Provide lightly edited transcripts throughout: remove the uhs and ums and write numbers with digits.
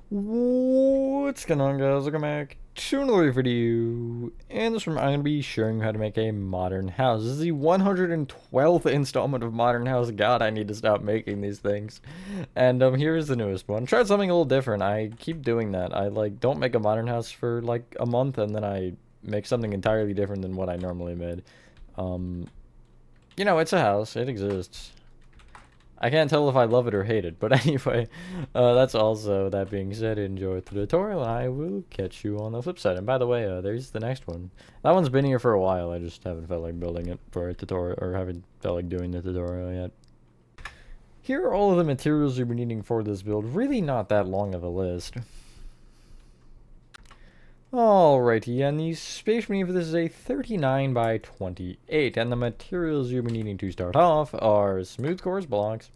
What's going on, guys? Welcome back to another video. In this one, I'm going to be showing you how to make a modern house. This is the 112th installment of Modern House. God, I need to stop making these things. And here's the newest one. Tried something a little different. I keep doing that. I don't make a modern house for like a month, and then I make something entirely different than what I normally made. It's a house. It exists. I can't tell if I love it or hate it, but anyway, that's also, that being said, enjoy the tutorial, and I will catch you on the flip side. And by the way, there's the next one. That one's been here for a while, I just haven't felt like building it for a tutorial, or haven't felt like doing the tutorial yet. Here are all of the materials you'll be needing for this build, really not that long of a list. Alrighty, and the space we need for this is a 39 by 28, and the materials you'll be needing to start off are smooth quartz blocks,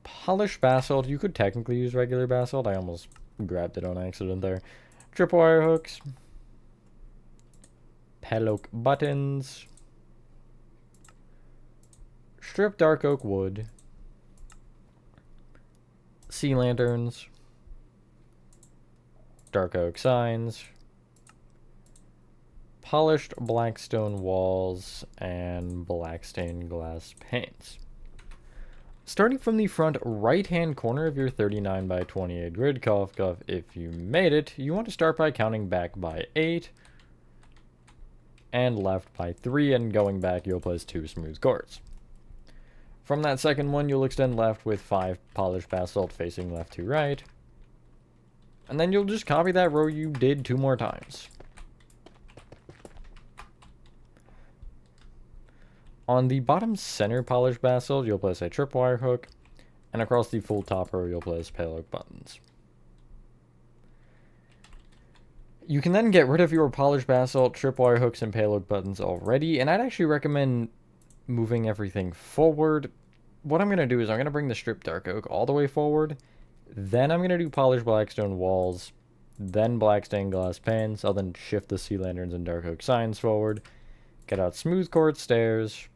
polished basalt. You could technically use regular basalt. I almost grabbed it on accident there. Tripwire hooks, Peloke buttons, stripped dark oak wood, sea lanterns, dark oak signs, polished black stone walls, and black stained glass panes. Starting from the front right-hand corner of your 39 by 28 grid, cough cough, if you made it, you want to start by counting back by 8, and left by 3, and going back you'll place 2 smooth quartz. From that second one, you'll extend left with 5 polished basalt facing left to right, and then you'll just copy that row you did 2 more times. On the bottom center polished basalt, you'll place a tripwire hook, and across the full top row, you'll place pale oak buttons. You can then get rid of your polished basalt, tripwire hooks, and pale oak buttons already, and I'd actually recommend moving everything forward. What I'm going to do is I'm going to bring the stripped dark oak all the way forward, then I'm going to do polished blackstone walls, then black stained glass panes. I'll then shift the sea lanterns and dark oak signs forward, get out smooth quartz stairs,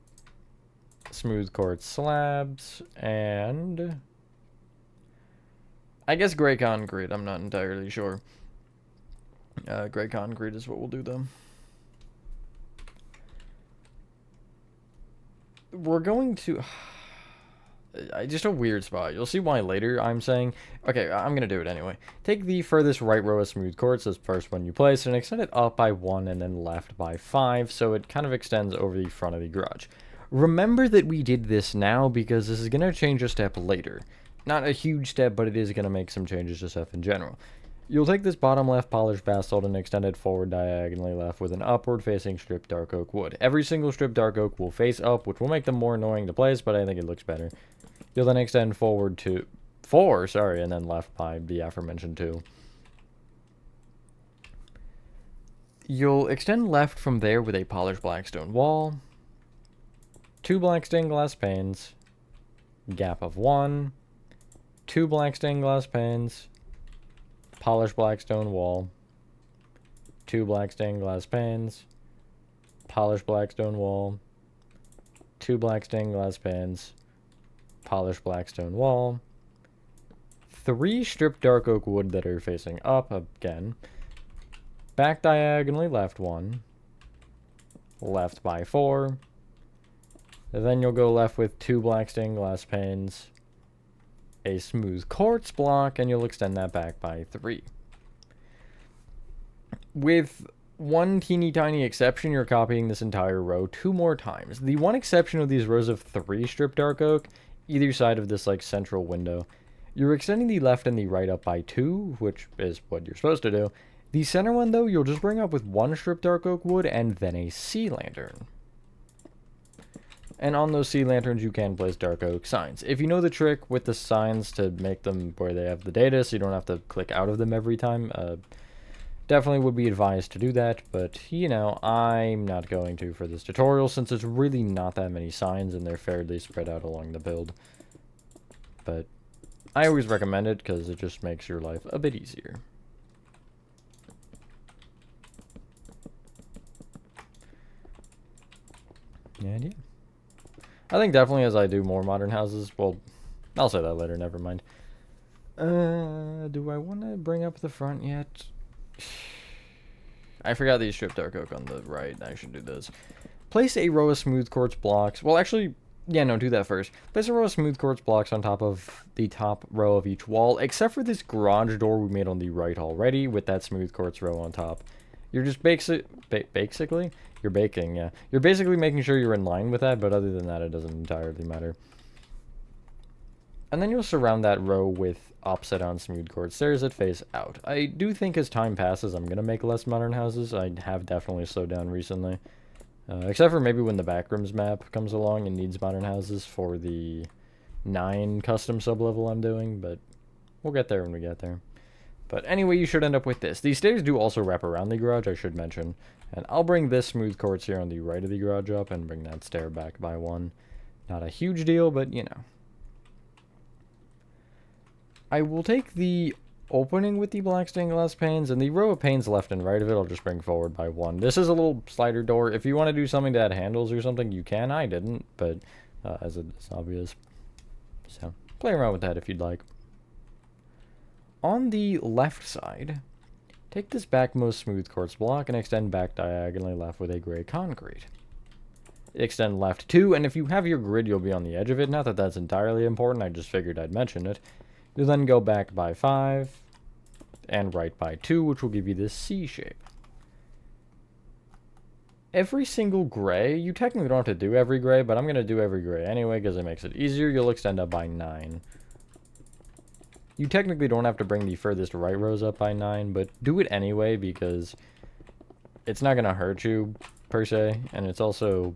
smooth quartz slabs, and I guess gray concrete. I'm not entirely sure. Gray concrete is what we'll do though. We're going to just a weird spot. You'll see why later. I'm saying, okay, I'm gonna do it anyway. Take the furthest right row of smooth quartz, as first one you place, and extend it up by 1 and then left by 5, so it kind of extends over the front of the garage. Remember that we did this now because this is going to change a step later. Not a huge step, but it is going to make some changes to stuff in general. You'll take this bottom left polished basalt and extend it forward diagonally left with an upward facing stripped dark oak wood. Every single stripped dark oak will face up, which will make them more annoying to place, but I think it looks better. You'll then extend forward to 4, and then left by the aforementioned 2. You'll extend left from there with a polished blackstone wall, 2 black stained glass panes, gap of 1, 2 black stained glass panes, polished blackstone wall, 2 black stained glass panes, polished blackstone wall, 2 black stained glass panes, polished blackstone wall, 3 stripped dark oak wood that are facing up again, back diagonally left 1, left by 4, then you'll go left with 2 black stained glass panes, a smooth quartz block, and you'll extend that back by 3. With one teeny tiny exception, you're copying this entire row 2 more times. The one exception of these rows of 3 stripped dark oak, either side of this central window, you're extending the left and the right up by 2, which is what you're supposed to do. The center one, though, you'll just bring up with 1 stripped dark oak wood and then a sea lantern. And on those sea lanterns, you can place dark oak signs. If you know the trick with the signs to make them where they have the data, so you don't have to click out of them every time, definitely would be advised to do that. But, I'm not going to for this tutorial, since it's really not that many signs, and they're fairly spread out along the build. But I always recommend it, because it just makes your life a bit easier. And yeah. I think definitely as I do more modern houses, well, I'll say that later, never mind. Do I want to bring up the front yet? I forgot these strip dark oak on the right. I should do this. Place a row of smooth quartz blocks. Well, actually, yeah, no, do that first. Place a row of smooth quartz blocks on top of the top row of each wall, except for this garage door we made on the right already with that smooth quartz row on top. You're just basically, you're baking, yeah. You're basically making sure you're in line with that, but other than that, it doesn't entirely matter. And then you'll surround that row with upside down smooth quartz stairs that face out. I do think as time passes, I'm going to make less modern houses. I have definitely slowed down recently. Except for maybe when the backrooms map comes along and needs modern houses for the 9 custom sub-level I'm doing, but we'll get there when we get there. But anyway, you should end up with this. These stairs do also wrap around the garage, I should mention. And I'll bring this smooth quartz here on the right of the garage up and bring that stair back by 1. Not a huge deal, but you know. I will take the opening with the black stained glass panes, and the row of panes left and right of it I'll just bring forward by 1. This is a little slider door. If you want to do something to add handles or something, you can. I didn't, but as it's obvious. So, play around with that if you'd like. On the left side, take this backmost smooth quartz block and extend back diagonally left with a gray concrete. Extend left 2, and if you have your grid, you'll be on the edge of it. Not that that's entirely important, I just figured I'd mention it. You'll then go back by 5, and right by 2, which will give you this C shape. Every single gray, you technically don't have to do every gray, but I'm going to do every gray anyway because it makes it easier. You'll extend up by 9. You technically don't have to bring the furthest right rows up by 9, but do it anyway because it's not going to hurt you, per se, and it's also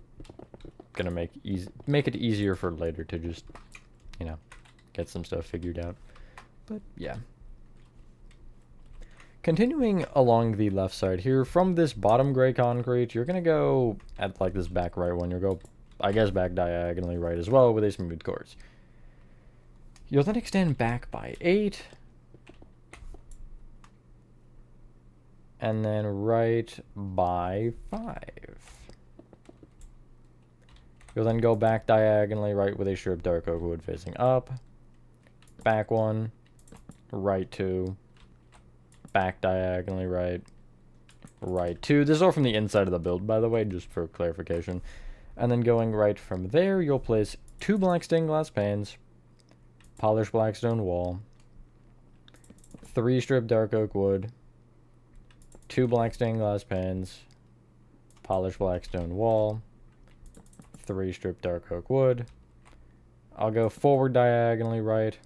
going to make it easier for later to just, you know, get some stuff figured out. But, yeah. Continuing along the left side here, from this bottom gray concrete, you're going to go at, like, this back right one. You'll go, I guess, back diagonally right as well with a smooth quartz. You'll then extend back by 8. And then right by 5. You'll then go back diagonally right with a strip dark oak wood facing up. Back 1. Right 2. Back diagonally right. Right 2. This is all from the inside of the build, by the way, just for clarification. And then going right from there, you'll place 2 black stained glass panes, polished black stone wall, 3 strip dark oak wood, 2 black stained glass panes, polished black stone wall, 3 strip dark oak wood. I'll go forward diagonally right,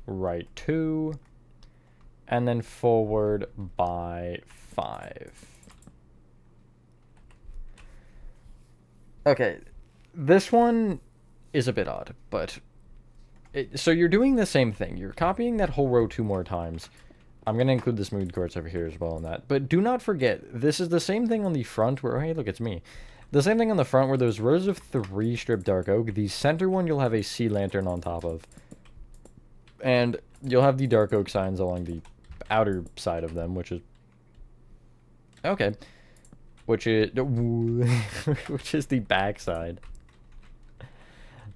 right 2, and then forward by 5. Okay, this one is a bit odd, but so you're doing the same thing. You're copying that whole row 2 more times. I'm going to include the smooth quartz over here as well in that. But do not forget, this is the same thing on the front where, oh, hey, look, it's me. The same thing on the front where those rows of 3 strip dark oak, the center one you'll have a sea lantern on top of. And you'll have the dark oak signs along the outer side of them, which is... okay. Which is... which is the back side.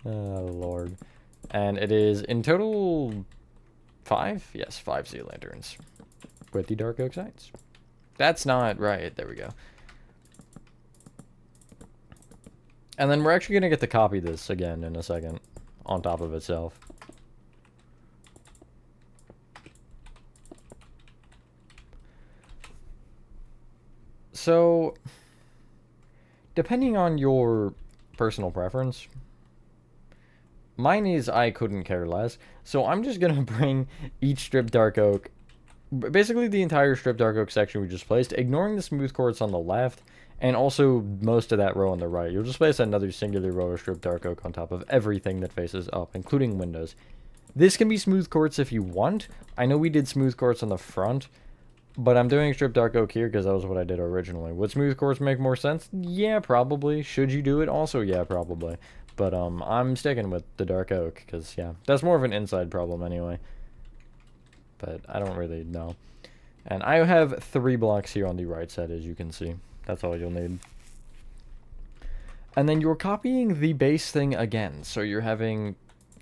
Oh, Lord. And it is, in total, 5? Yes, 5 sea lanterns. With the dark oak signs. That's not right. There we go. And then we're actually going to get to copy this again in a second. On top of itself. So, depending on your personal preference, mine is I couldn't care less, so I'm just going to bring each strip dark oak, basically the entire strip dark oak section we just placed, ignoring the smooth quartz on the left, and also most of that row on the right. You'll just place another singular row of strip dark oak on top of everything that faces up, including windows. This can be smooth quartz if you want. I know we did smooth quartz on the front, but I'm doing strip dark oak here because that was what I did originally. Would smooth quartz make more sense? Yeah, probably. Should you do it? Also, yeah, probably. But I'm sticking with the dark oak because, yeah, that's more of an inside problem anyway. But I don't really know. And I have 3 blocks here on the right side, as you can see. That's all you'll need. And then you're copying the base thing again. So you're having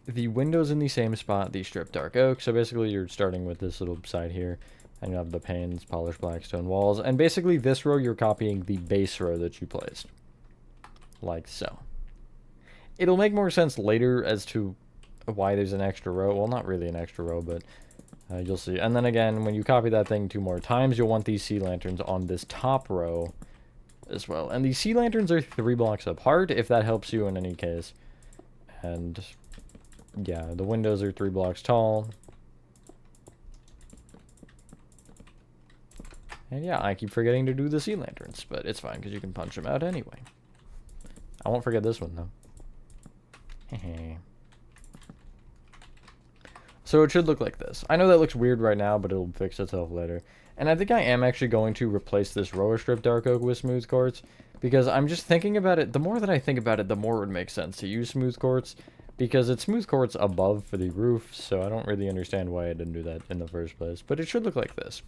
the windows in the same spot, the stripped dark oak. So basically you're starting with this little side here, and you have the panes, polished black stone walls, and basically this row you're copying the base row that you placed. Like so. It'll make more sense later as to why there's an extra row. Well, not really an extra row, but you'll see. And then again, when you copy that thing 2 more times, you'll want these sea lanterns on this top row as well. And these sea lanterns are 3 blocks apart, if that helps you in any case. And yeah, the windows are 3 blocks tall. And yeah, I keep forgetting to do the sea lanterns, but it's fine because you can punch them out anyway. I won't forget this one though. So it should look like this. I know that looks weird right now, but it'll fix itself later. And I think I am actually going to replace this row of stripped dark oak with smooth quartz, because I'm just thinking about it. The more that I think about it, the more it would make sense to use smooth quartz, because it's smooth quartz above for the roof, so I don't really understand why I didn't do that in the first place. But it should look like this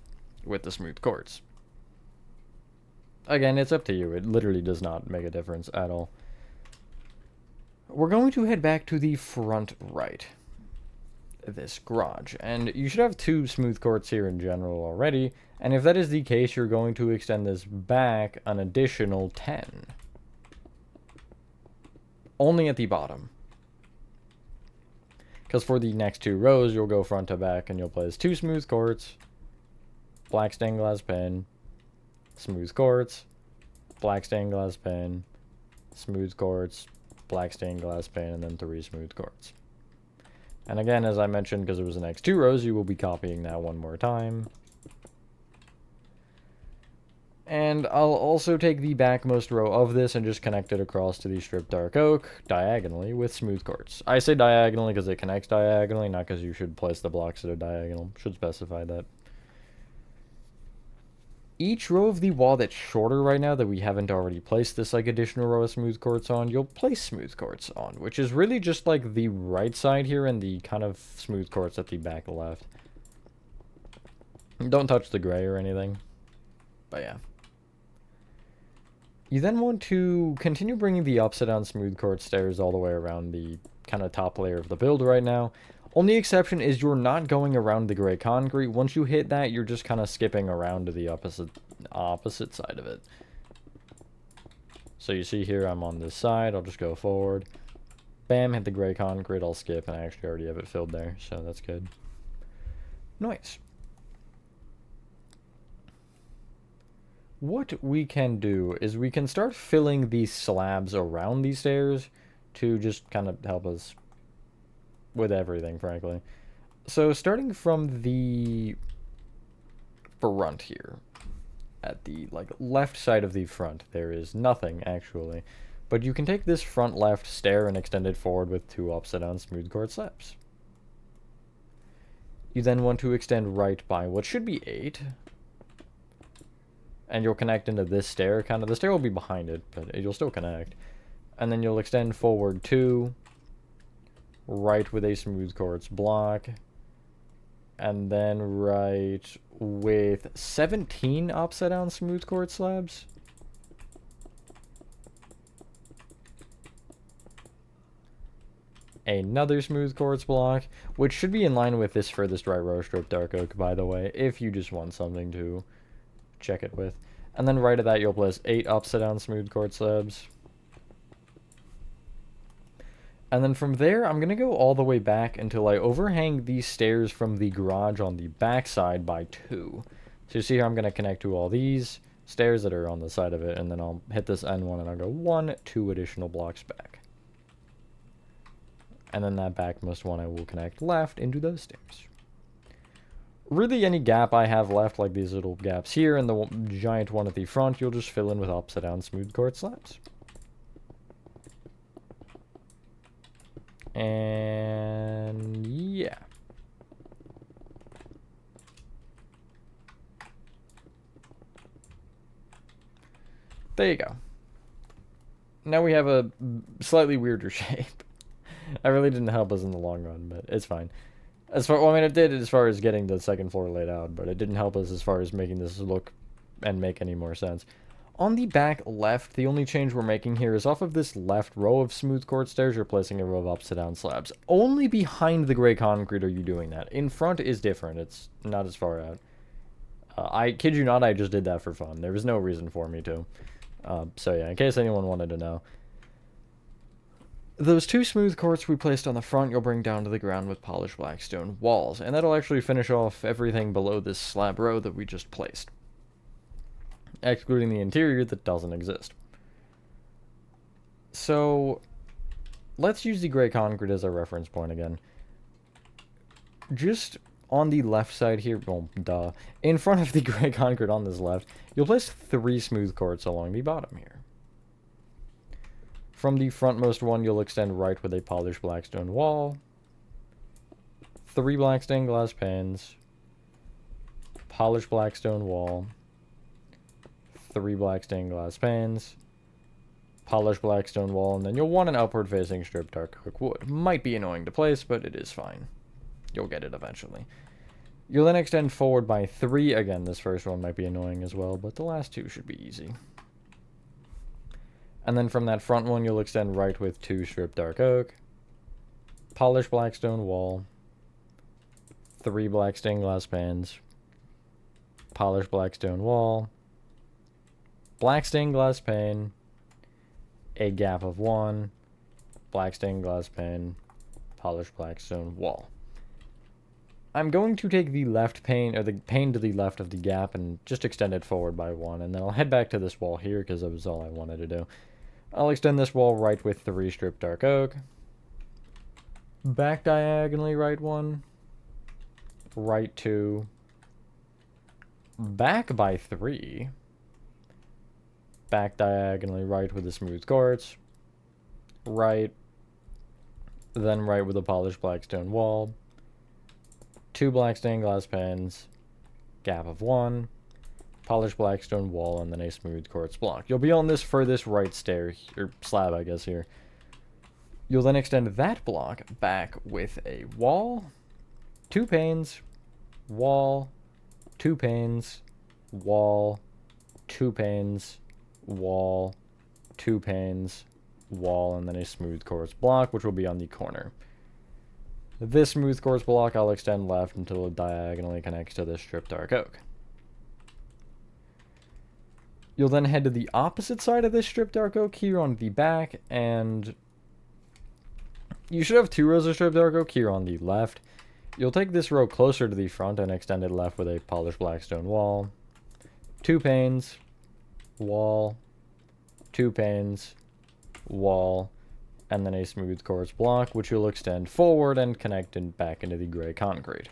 with the smooth quartz. Again, it's up to you. It literally does not make a difference at all. We're going to head back to the front right, this garage, and you should have 2 smooth quartz here in general already, and if that is the case, you're going to extend this back an additional 10. Only at the bottom. Because for the next 2 rows, you'll go front to back, and you'll place 2 smooth quartz, black stained glass pane, smooth quartz, black stained glass pane, smooth quartz, black stained glass pane, and then 3 smooth quartz. And again, as I mentioned, because it was the next 2 rows, you will be copying that 1 more time. And I'll also take the backmost row of this and just connect it across to the stripped dark oak diagonally with smooth quartz. I say diagonally because it connects diagonally, not because you should place the blocks at a diagonal. Should specify that. Each row of the wall that's shorter right now that we haven't already placed this like additional row of smooth quartz on, you'll place smooth quartz on, which is really just like the right side here and the kind of smooth quartz at the back left. Don't touch the gray or anything, but yeah. You then want to continue bringing the upside down smooth quartz stairs all the way around the kind of top layer of the build right now. Only exception is you're not going around the gray concrete. Once you hit that, you're just kind of skipping around to the opposite side of it. So you see here, I'm on this side. I'll just go forward. Bam, hit the gray concrete. I'll skip, and I actually already have it filled there, so that's good. Nice. What we can do is we can start filling these slabs around these stairs to just kind of help us with everything, frankly. So starting from the front here, at the left side of the front, there is nothing actually, but you can take this front left stair and extend it forward with 2 upside down smooth quartz slabs. You then want to extend right by what should be 8, and you'll connect into this stair. Kind of the stair will be behind it, but you'll still connect, and then you'll extend forward 2. Right with a smooth quartz block, and then right with 17 upside down smooth quartz slabs. Another smooth quartz block, which should be in line with this furthest right row stripped dark oak, by the way, if you just want something to check it with. And then right at that, you'll place 8 upside down smooth quartz slabs. And then from there, I'm going to go all the way back until I overhang these stairs from the garage on the back side by 2. So you see here, I'm going to connect to all these stairs that are on the side of it, and then I'll hit this N1 and I'll go 1, 2 additional blocks back. And then that backmost one I will connect left into those stairs. Really, any gap I have left, like these little gaps here and the giant one at the front, you'll just fill in with upside down smooth quartz slabs. And yeah. There you go. Now we have a slightly weirder shape. I really didn't help us in the long run, but it's fine. Well, I mean, it did as far as getting the second floor laid out, but it didn't help us as far as making this look and make any more sense. On the back left, the only change we're making here is off of this left row of smooth quartz stairs, you're placing a row of upside down slabs. Only behind the gray concrete are you doing that. In front is different. It's not as far out. I kid you not, I just did that for fun. There was no reason for me to. So yeah, in case anyone wanted to know. Those two smooth quartz we placed on the front, you'll bring down to the ground with polished black stone walls, and that'll actually finish off everything below this slab row that we just placed, excluding the interior that doesn't exist. So let's use the gray concrete as a reference point again. Just on the left side here, well, duh, in front of the gray concrete on this left, you'll place 3 smooth quartz along the bottom here. From the frontmost one, you'll extend right with a polished black stone wall, 3 black stained glass panes, polished black stone wall, 3 black stained glass panes, polished black stone wall, and then you'll want an upward facing strip dark oak wood. Might be annoying to place, but it is fine. You'll get it eventually. You'll then extend forward by 3. Again, this first one might be annoying as well, but the last 2 should be easy. And then from that front one, you'll extend right with 2 strip dark oak, polished black stone wall, 3 black stained glass panes, polished black stone wall, black stained glass pane, a gap of 1, black stained glass pane, polished black stone wall. I'm going to take the left pane, or the pane to the left of the gap, and just extend it forward by 1, and then I'll head back to this wall here, because that was all I wanted to do. I'll extend this wall right with 3 strip dark oak, back diagonally right 1, right 2, back by 3, back diagonally right with a smooth quartz, right, then right with a polished black stone wall, 2 black stained glass panes, gap of 1, polished black stone wall, and then a smooth quartz block. You'll be on this furthest right stair, or slab, I guess, here. You'll then extend that block back with a wall, 2 panes, wall, 2 panes, wall, 2 panes, wall, 2 panes, wall, and then a smooth quartz block, which will be on the corner. This smooth quartz block I'll extend left until it diagonally connects to this strip dark oak. You'll then head to the opposite side of this strip dark oak here on the back, and you should have 2 rows of strip dark oak here on the left. You'll take this row closer to the front and extend it left with a polished black stone wall, 2 panes, wall, 2 panes, wall, and then a smooth quartz block, which you'll extend forward and connect back into the gray concrete.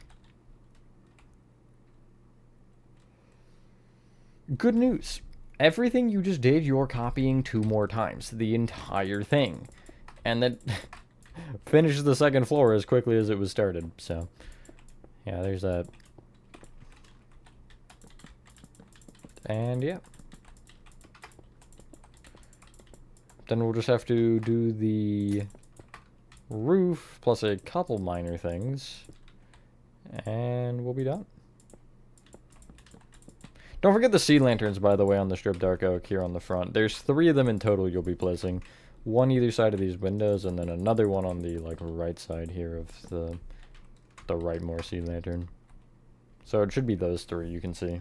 Good news. Everything you just did, you're copying 2 more times. The entire thing. And that finishes the second floor as quickly as it was started. So, yeah, there's that. And, yeah. Then we'll just have to do the roof plus a couple minor things. And we'll be done. Don't forget the sea lanterns, by the way, on the strip dark oak here on the front. There's 3 of them in total you'll be placing. 1 either side of these windows, and then another one on the right side here of the right more sea lantern. So it should be those 3 you can see.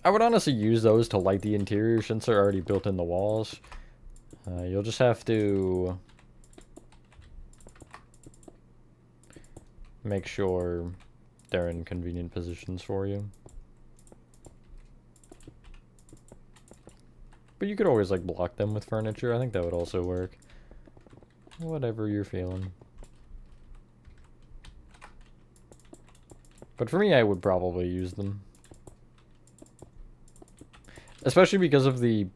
I would honestly use those to light the interior since they're already built in the walls. You'll just have to make sure they're in convenient positions for you. But you could always like block them with furniture. I think that would also work. Whatever you're feeling. But for me, I would probably use them. Especially because of the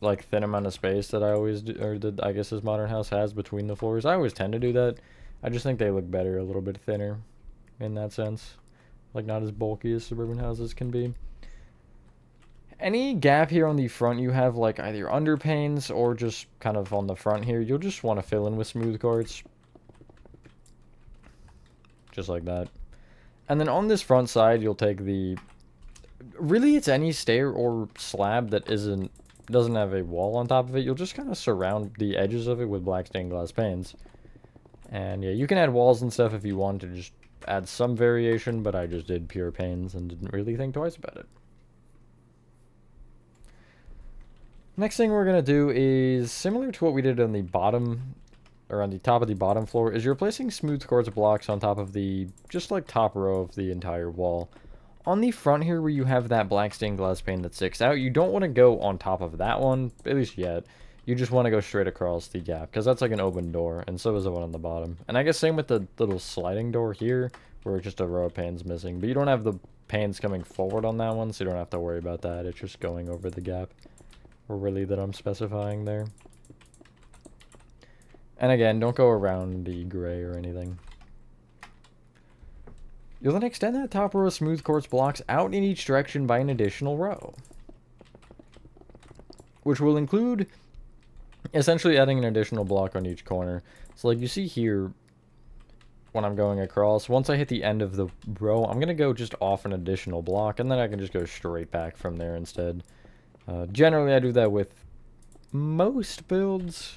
like thin amount of space that I always do, or that I guess this modern house has between the floors. I always tend to do that. I just think they look better, a little bit thinner in that sense. Like not as bulky as suburban houses can be. Any gap here on the front you have like either underpanes or just kind of on the front here, you'll just want to fill in with smooth quartz. Just like that. And then on this front side, you'll take the... Really, it's any stair or slab that doesn't have a wall on top of it. You'll just kind of surround the edges of it with black stained glass panes. And yeah, you can add walls and stuff if you want to just add some variation, but I just did pure panes and didn't really think twice about it. Next thing we're going to do is similar to what we did on the bottom, or on the top of the bottom floor, is you're placing smooth quartz blocks on top of the, just like top row of the entire wall. On the front here where you have that black stained glass pane that sticks out, you don't want to go on top of that one, at least yet. You just want to go straight across the gap, because that's like an open door, and so is the one on the bottom. And I guess same with the little sliding door here, where just a row of panes missing. But you don't have the panes coming forward on that one, so you don't have to worry about that. It's just going over the gap, or really that I'm specifying there. And again, don't go around the gray or anything. You'll then extend that top row of smooth quartz blocks out in each direction by an additional row, which will include essentially adding an additional block on each corner. So like you see here, when I'm going across, once I hit the end of the row, I'm going to go just off an additional block, and then I can just go straight back from there instead. Generally, I do that with most builds,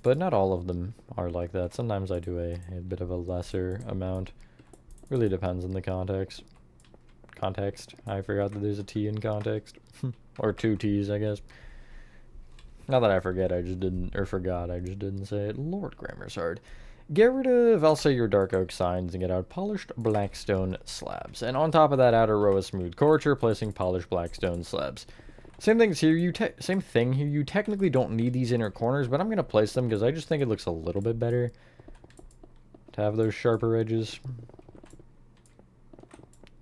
but not all of them are like that. Sometimes I do a bit of a lesser amount. Really depends on the context. I forgot that there's a T in context. Or two T's, I guess. Not that I forget, I just didn't, or forgot, I just didn't say it. Lord, grammar's hard. Get rid of, I'll say, your dark oak signs and get out polished blackstone slabs. And on top of that outer row of smooth quartz, you're placing polished blackstone slabs. Same thing here. You technically don't need these inner corners, but I'm gonna place them because I just think it looks a little bit better to have those sharper edges.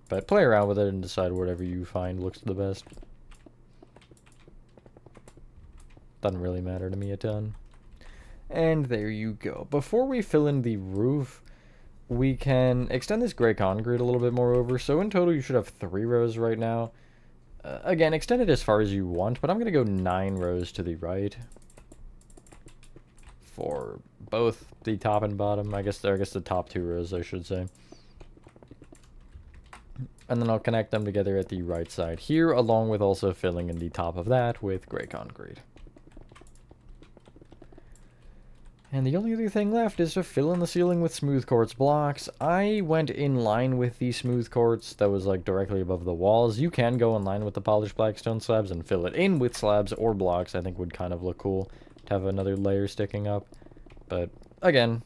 But play around with it and decide whatever you find looks the best. Doesn't really matter to me a ton. And there you go. Before we fill in the roof, we can extend this gray concrete a little bit more over. So in total, you should have 3 rows right now. Again, extend it as far as you want, but I'm going to go 9 rows to the right for both the top and bottom. I guess the top 2 rows, I should say. And then I'll connect them together at the right side here, along with also filling in the top of that with gray concrete. And the only other thing left is to fill in the ceiling with smooth quartz blocks. I went in line with the smooth quartz that was like directly above the walls. You can go in line with the polished blackstone slabs and fill it in with slabs or blocks. I think would kind of look cool to have another layer sticking up. But again,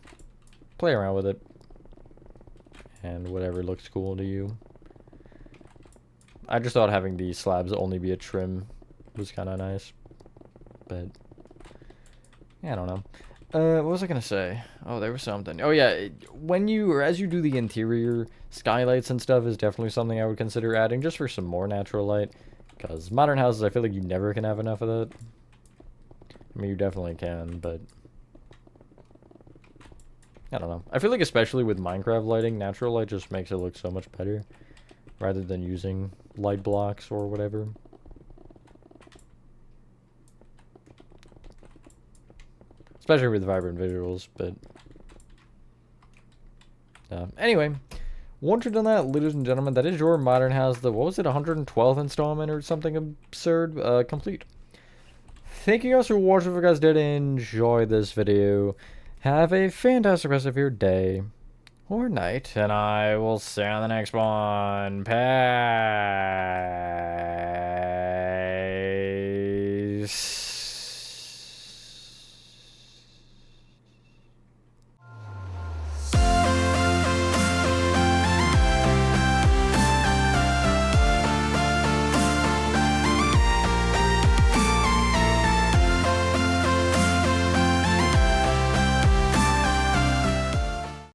play around with it. And whatever looks cool to you. I just thought having the slabs only be a trim was kind of nice. But yeah, I don't know. What was I gonna say? Oh, there was something. Oh yeah, as you do the interior, skylights and stuff is definitely something I would consider adding just for some more natural light. Because modern houses, I feel like you never can have enough of that. I mean, you definitely can, but I don't know. I feel like especially with Minecraft lighting, natural light just makes it look so much better, rather than using light blocks or whatever. Especially with vibrant visuals, but anyway, once you're done that, ladies and gentlemen, that is your modern house, the, what was it, 112th installment or something absurd, complete. Thank you guys for watching. If you guys did enjoy this video, have a fantastic rest of your day or night, and I will see you on the next one. Peace.